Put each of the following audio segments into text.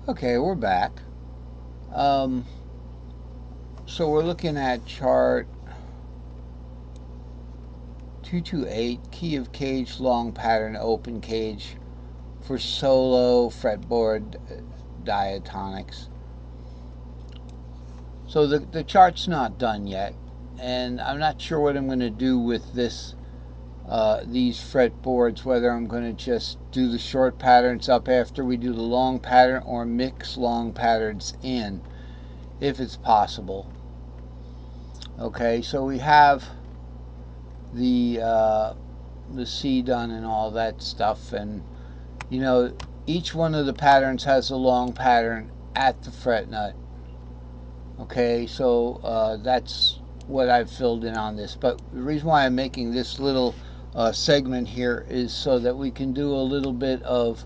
Okay, we're back. Um, so we're looking at chart 228, key of cage, long pattern, open cage for solo fretboard diatonics. So the chart's not done yet, and I'm not sure what I'm going to do with these fretboards, whether I'm going to just do the short patterns up after we do the long pattern or mix long patterns in, if it's possible. Okay, so we have the C done and all that stuff, and you know, each one of the patterns has a long pattern at the fret nut. Okay, so that's what I've filled in on this. But the reason why I'm making this little segment here is so that we can do a little bit of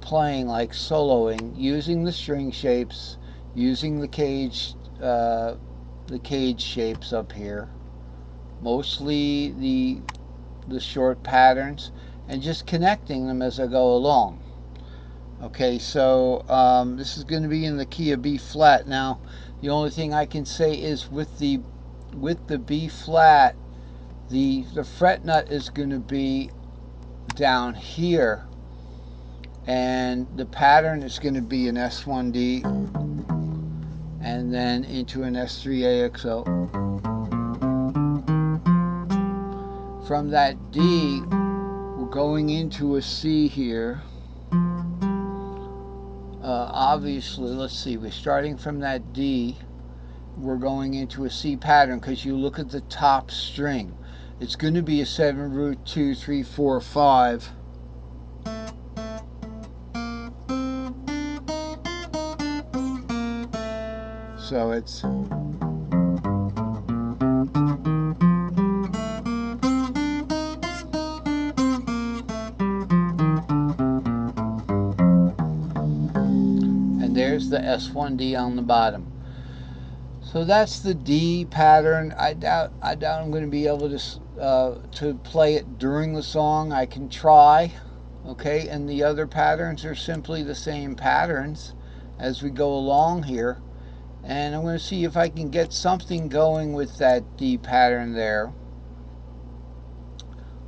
playing, like soloing, using the string shapes, using the cage shapes up here, mostly the short patterns, and just connecting them as I go along. Okay, so this is going to be in the key of B flat. Now, the only thing I can say is with the B flat, the fret nut is going to be down here, and the pattern is going to be an S1D and then into an S3AXO. From that D, we're going into a C here. Obviously, let's see, we're starting from that D, we're going into a C pattern, because you look at the top string, it's going to be a 7 root 2 3 4 5. So it's and there's the S1D on the bottom. So that's the D pattern. I doubt I'm going to be able to play it during the song. I can try, okay, and the other patterns are simply the same patterns as we go along here. And I'm going to see if I can get something going with that D pattern there.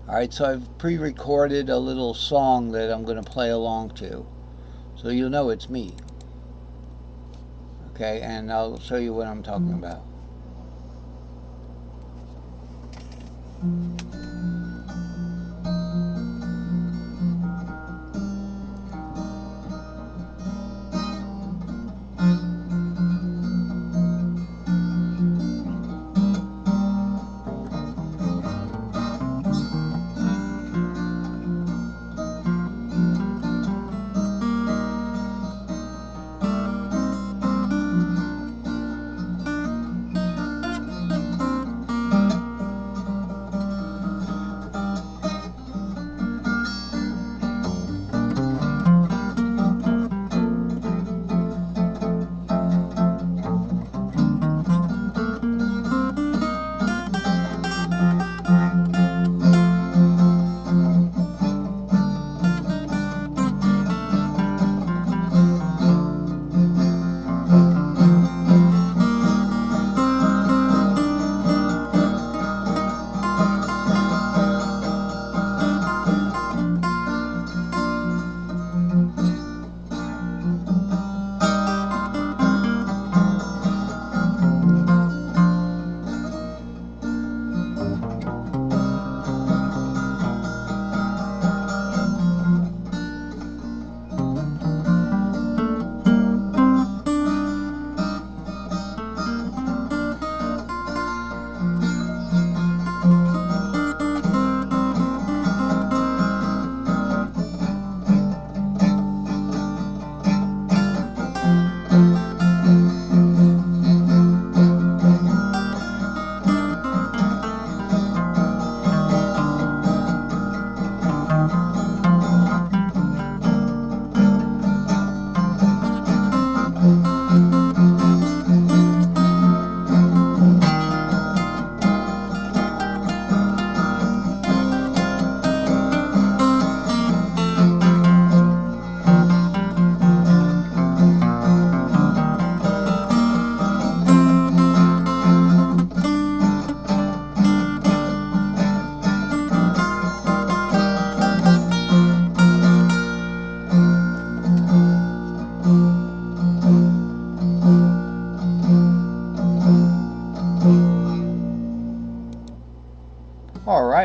Alright, so I've pre-recorded a little song that I'm going to play along to, so you'll know it's me. Okay, and I'll show you what I'm talking about.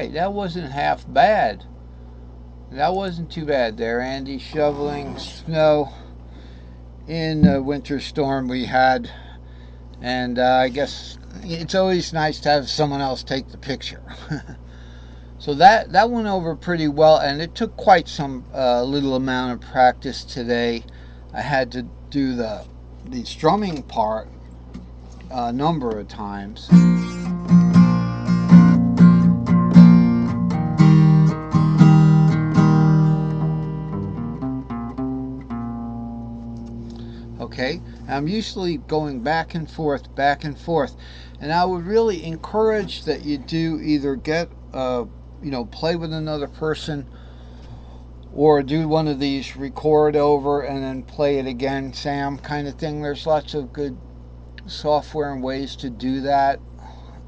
right, that wasn't half bad. That wasn't too bad there, Andy, shoveling snow in the winter storm we had. And I guess it's always nice to have someone else take the picture. So that went over pretty well, and it took quite some little amount of practice today. I had to do the strumming part a number of times. Okay, I'm usually going back and forth, and I would really encourage that you do either get play with another person, or do one of these record over and then play it again, Sam, kind of thing. There's lots of good software and ways to do that.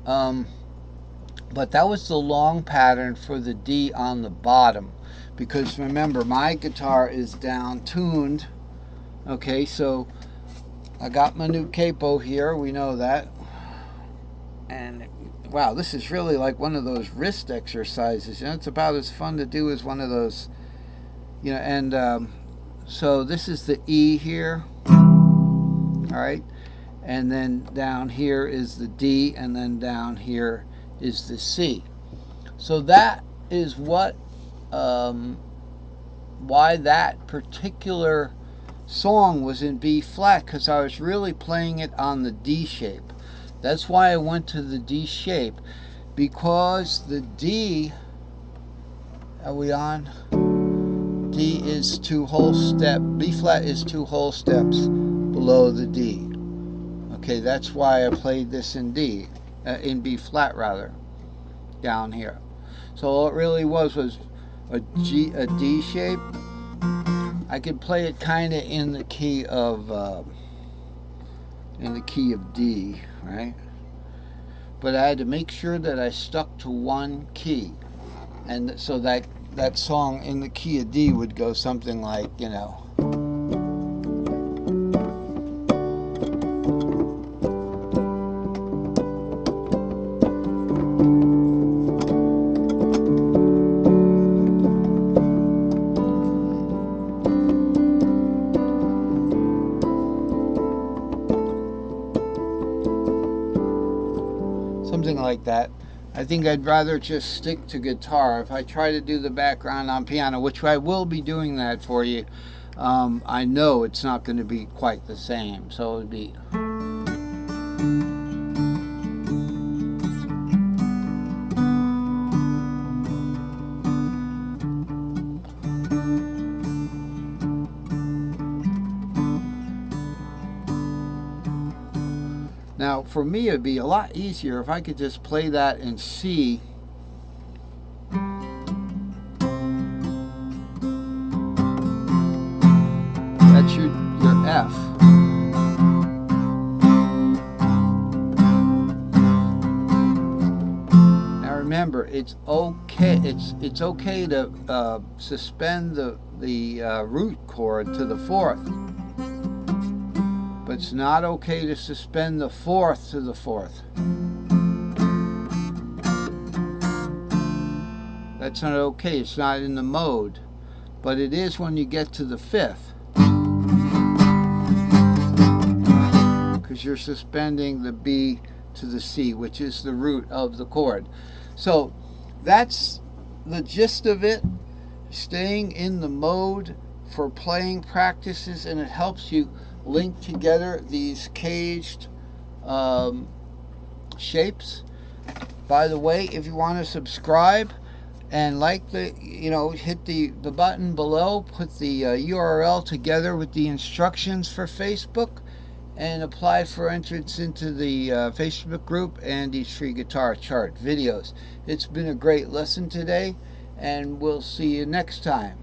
But that was the long pattern for the D on the bottom, because remember, my guitar is down tuned. Okay, so I got my new capo here, we know that. And wow, this is really like one of those wrist exercises. It's about as fun to do as one of those, and so this is the E here. All right, and then down here is the D, and then down here is the C. So that is what why that particular song was in B flat, because I was really playing it on the D shape. That's why I went to the D shape, because the D, are we on? D is 2 whole steps, B flat is 2 whole steps below the D. Okay, that's why I played this in D, in B flat rather, down here. So all it really was a D shape. I could play it kind of in the key of D, right? But I had to make sure that I stuck to one key, and so that song in the key of D would go something like, something like that. I think I'd rather just stick to guitar. If I try to do the background on piano, which I will be doing that for you, I know it's not going to be quite the same. So it would be... Now, for me, it'd be a lot easier if I could just play that in C. That's your F. Now remember, it's okay. It's okay to suspend the root chord to the 4th. But it's not okay to suspend the 4th to the 4th. That's not okay. It's not in the mode. But it is when you get to the 5th. Because you're suspending the B to the C, which is the root of the chord. So that's the gist of it. Staying in the mode for playing practices, and it helps you link together these caged shapes. By the way, if you want to subscribe and like hit the button below, put the URL together with the instructions for Facebook, and apply for entrance into the Facebook group Andy's Free Guitar Chart videos. It's been a great lesson today, and we'll see you next time.